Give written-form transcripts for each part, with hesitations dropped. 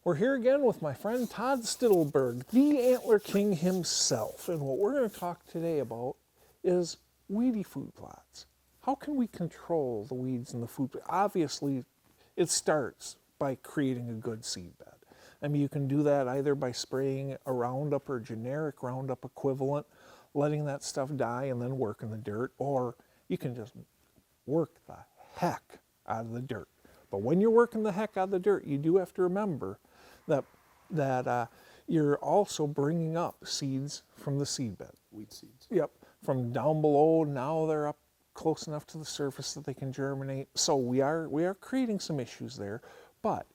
We're here again with my friend Todd Stittelberg, the Antler King himself. And what we're going to talk today about is weedy food plots. How can we control the weeds in the food plot? Obviously, it starts by creating a good seed bed. I mean, you can do that either by spraying a Roundup or generic Roundup equivalent, letting that stuff die and then work in the dirt, or you can just work the heck out of the dirt. But when you're working the heck out of the dirt, you do have to remember that you're also bringing up seeds from the seed bed. Weed seeds. Yep, from down below, now they're up close enough to the surface that they can germinate. So we are creating some issues there, but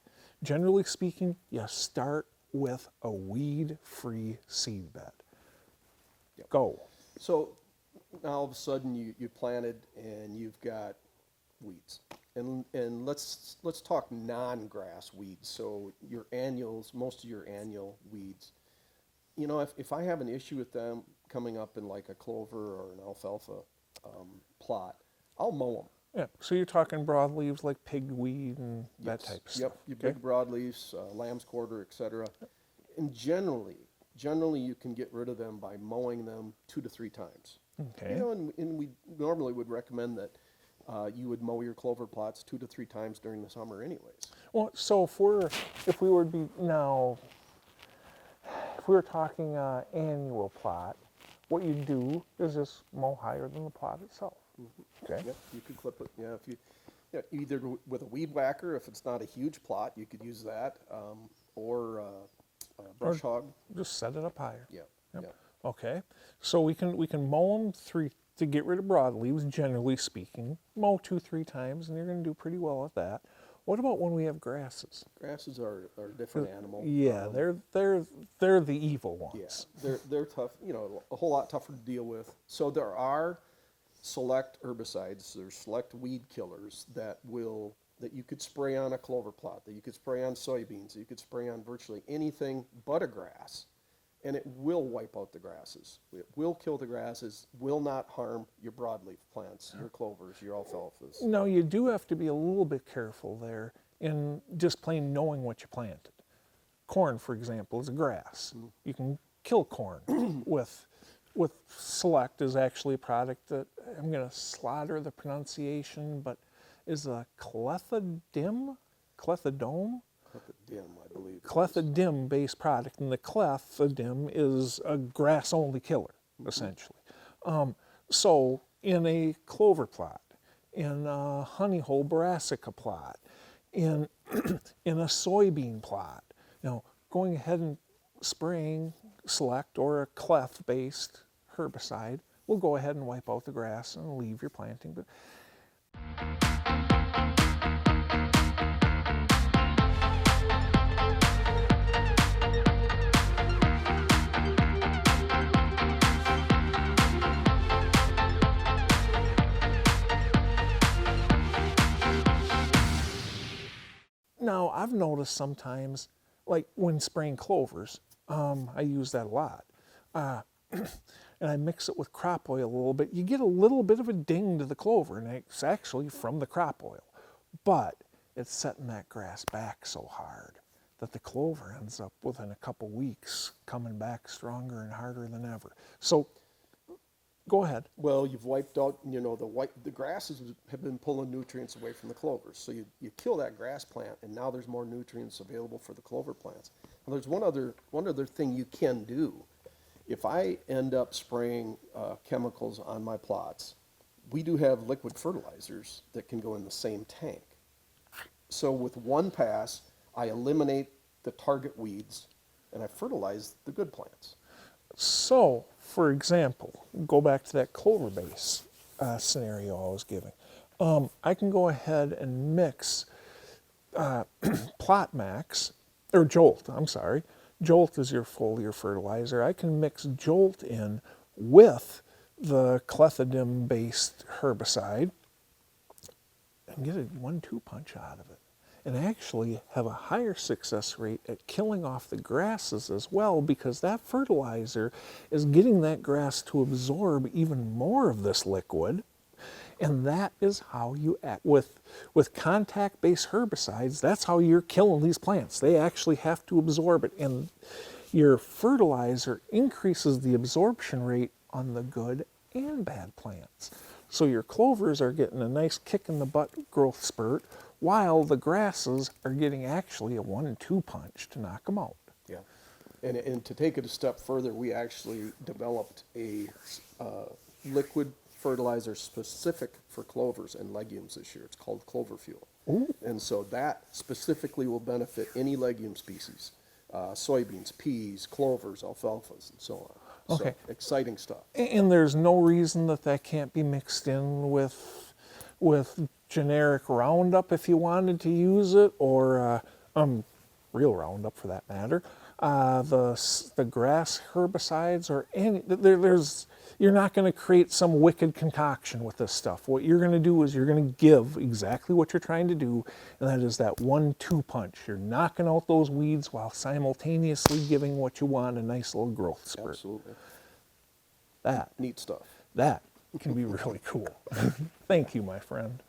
generally speaking, you start with a weed-free seed bed. Yep. Go. So now all of a sudden you planted and you've got weeds. And let's talk non-grass weeds. So your annuals, most of your annual weeds. You know, if I have an issue with them coming up in like a clover or an alfalfa plot, I'll mow them. Yeah, so you're talking broadleaves like pigweed and that type of stuff. Yep, your big broadleaves, lamb's quarter, etc. And generally you can get rid of them by mowing them 2 to 3 times. Okay. You know, and we normally would recommend that you would mow your clover plots 2 to 3 times during the summer anyways. Well, so if we were talking annual plot, what you do is just mow higher than the plot itself. Mm-hmm. Okay. Yep, you could clip it. Yeah, if you either with a weed whacker, if it's not a huge plot, you could use that, or brush hog. Just set it up higher. Yeah. Yep. Yeah. Okay. So we can mow them 3 to get rid of broadleaves. Generally speaking, mow 2-3 times, and you're going to do pretty well at that. What about when we have grasses? Grasses are a different animal. Yeah, they're the evil ones. Yeah, they're tough. You know, a whole lot tougher to deal with. So there are select herbicides, there's select weed killers that you could spray on a clover plot, that you could spray on soybeans, that you could spray on virtually anything but a grass, and it will wipe out the grasses. It will kill the grasses, will not harm your broadleaf plants, your clovers, your alfalfas. Now, you do have to be a little bit careful there in just plain knowing what you planted. Corn, for example, is a grass. Mm-hmm. You can kill corn with Select is actually a product that I'm going to slaughter the pronunciation, but is a clethodim, Clethodim, I believe. clethodim based product, and the clethodim is a grass-only killer, essentially. So in a clover plot, in a honeyhole brassica plot, in in a soybean plot, going ahead and spraying Select or a cleth-based herbicide will go ahead and wipe out the grass and leave your planting. Now, I've noticed sometimes, like when spraying clovers, I use that a lot. And I mix it with crop oil a little bit. You get a little bit of a ding to the clover, and it's actually from the crop oil. But it's setting that grass back so hard that the clover ends up within a couple weeks coming back stronger and harder than ever. So go ahead. Well, you've wiped out, the grasses have been pulling nutrients away from the clovers. So you kill that grass plant, and now there's more nutrients available for the clover plants. And there's one other thing you can do. If I end up spraying chemicals on my plots, we do have liquid fertilizers that can go in the same tank. So with one pass, I eliminate the target weeds, and I fertilize the good plants. So, for example, go back to that clover base scenario I was giving. I can go ahead and mix Plot Max, or Jolt, I'm sorry. Jolt is your foliar fertilizer. I can mix Jolt in with the clethodim-based herbicide and get a 1-2 punch out of it, and actually have a higher success rate at killing off the grasses as well, because that fertilizer is getting that grass to absorb even more of this liquid, And that is how you act. With contact-based herbicides, that's how you're killing these plants. They actually have to absorb it. And your fertilizer increases the absorption rate on the good and bad plants. So your clovers are getting a nice kick in the butt growth spurt, while the grasses are getting actually a 1-2 punch to knock them out. Yeah. And to take it a step further, we actually developed a liquid fertilizer specific for clovers and legumes this year. It's called Clover Fuel. Ooh. And so that specifically will benefit any legume species, soybeans, peas, clovers, alfalfas, and so on. Okay. So, exciting stuff. And there's no reason that that can't be mixed in with generic Roundup if you wanted to use it, or real Roundup for that matter. The grass herbicides or any you're not going to create some wicked concoction with this stuff. What you're going to do is you're going to give exactly what you're trying to do, and that is that 1-2 punch. You're knocking out those weeds while simultaneously giving what you want, a nice little growth spurt. Absolutely. That Neat stuff. that can be really cool. Thank you, my friend.